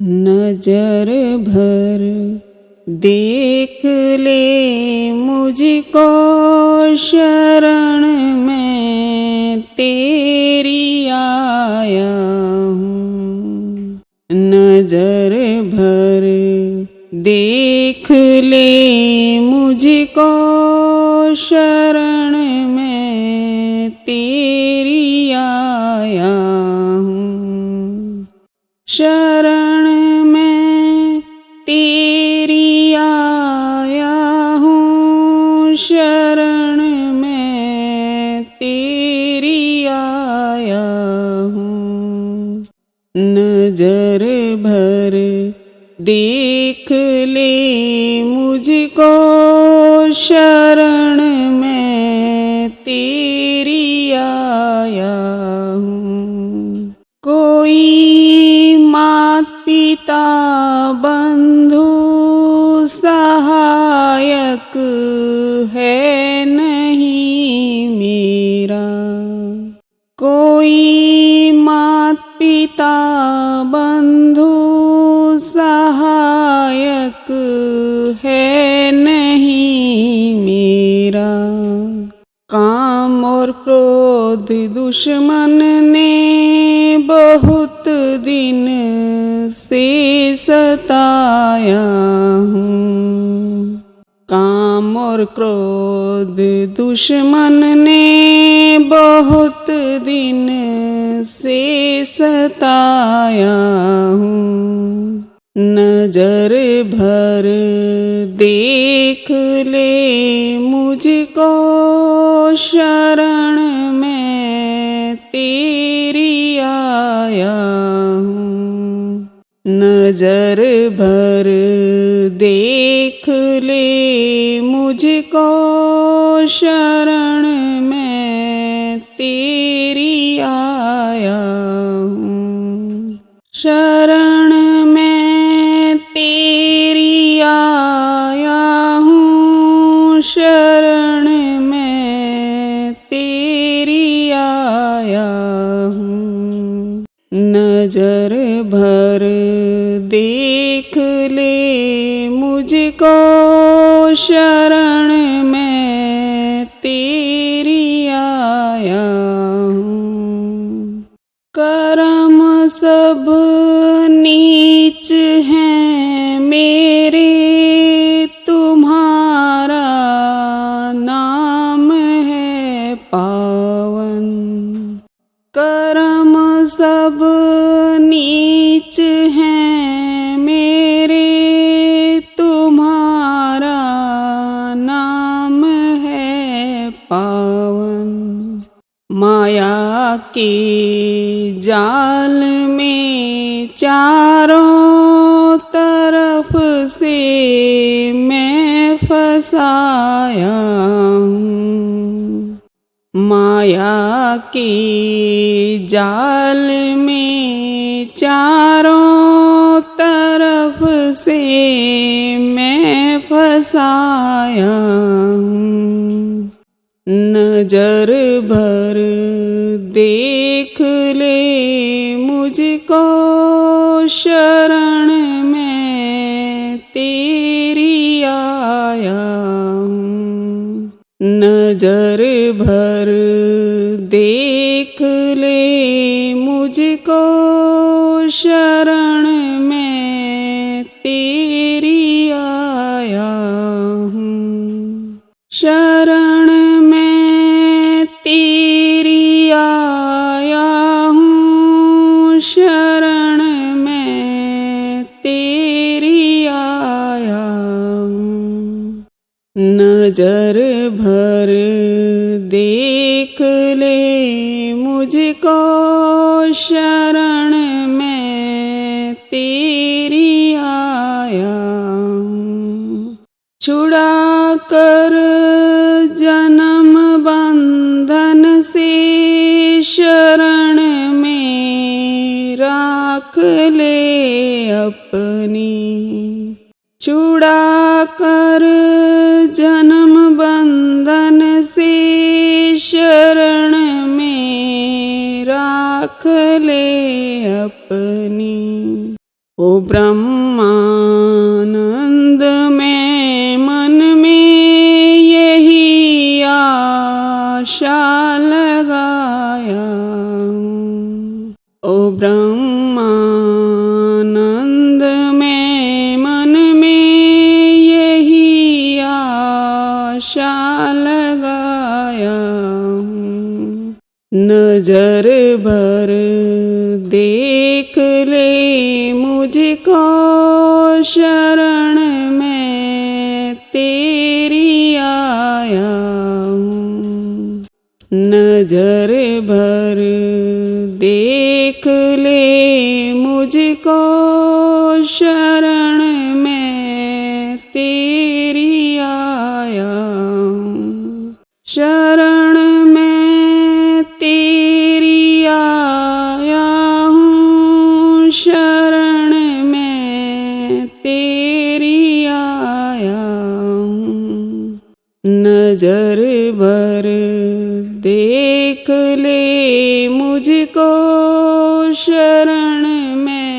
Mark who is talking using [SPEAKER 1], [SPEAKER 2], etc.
[SPEAKER 1] नजर भर देख ले मुझको, शरण में तेरी आया हूँ। नजर भर देख ले मुझको, शरण में तेरी आया हूँ। शरण में तेरी आया हूँ, शरण में तेरी आया हूँ। नजर भर देख ले मुझको, शरण में तेरी आया हूँ। कोई मात पिता बंधु सहायक है नहीं मेरा। कोई मात पिता बंधु सहायक है नहीं मेरा। काम और क्रोध दुश्मन ने बहुत दिन से सताया हूँ। काम और क्रोध दुश्मन ने बहुत दिन से सताया हूँ। नजर भर देख ले मुझको, शरण में तेरी आया हूँ। नजर भर देख ले मुझको, शरण में तेरी आया हूँ। शरण में तेरी आया हूँ, शरण में तेरी आया हूँ। नजर भर देख ले मुझको, शरण में तेरी आया हूँ। कर्म सब नीच हैं मेरे, तुम्हारा नाम है पावन। कर्म सब नीच हैं मेरे, तुम्हारा नाम है पावन। माया के जाल में चारों तरफ से मैं फंसाया हूँ। माया के जाल में चारों तरफ से मैं फंसाया हूँ। नजर भर देख ले मुझको, शरण में तेरी आया हूँ। नजर भर देख ले मुझको, शरण में तेरी आया हूँ। शरण में तेरी आया हूँ, शरण में तेरी आया हूँ। नजर भर देख ले मुझको, शरण में तेरी आया हूँ। छुड़ा कर जन्म बंधन से, शरण में राख ले अपनी। छुड़ा कर जन्म बंधन से, शरण में राख ले अपनी। ओ ब्रह्मानंद में मन में यही आशा लगाया। ओ ब्रह्मानंद में मन में यही आशा लगाया। नजर भर देख ले मुझको शरण में तेरी आया हूँ। नजर भर देख ले मुझको शरण में तेरी आया हूँ। शरण में तेरी आया हूँ। शरण में तेरी आया हूँ। नजर भर देख ले मुझको शरण में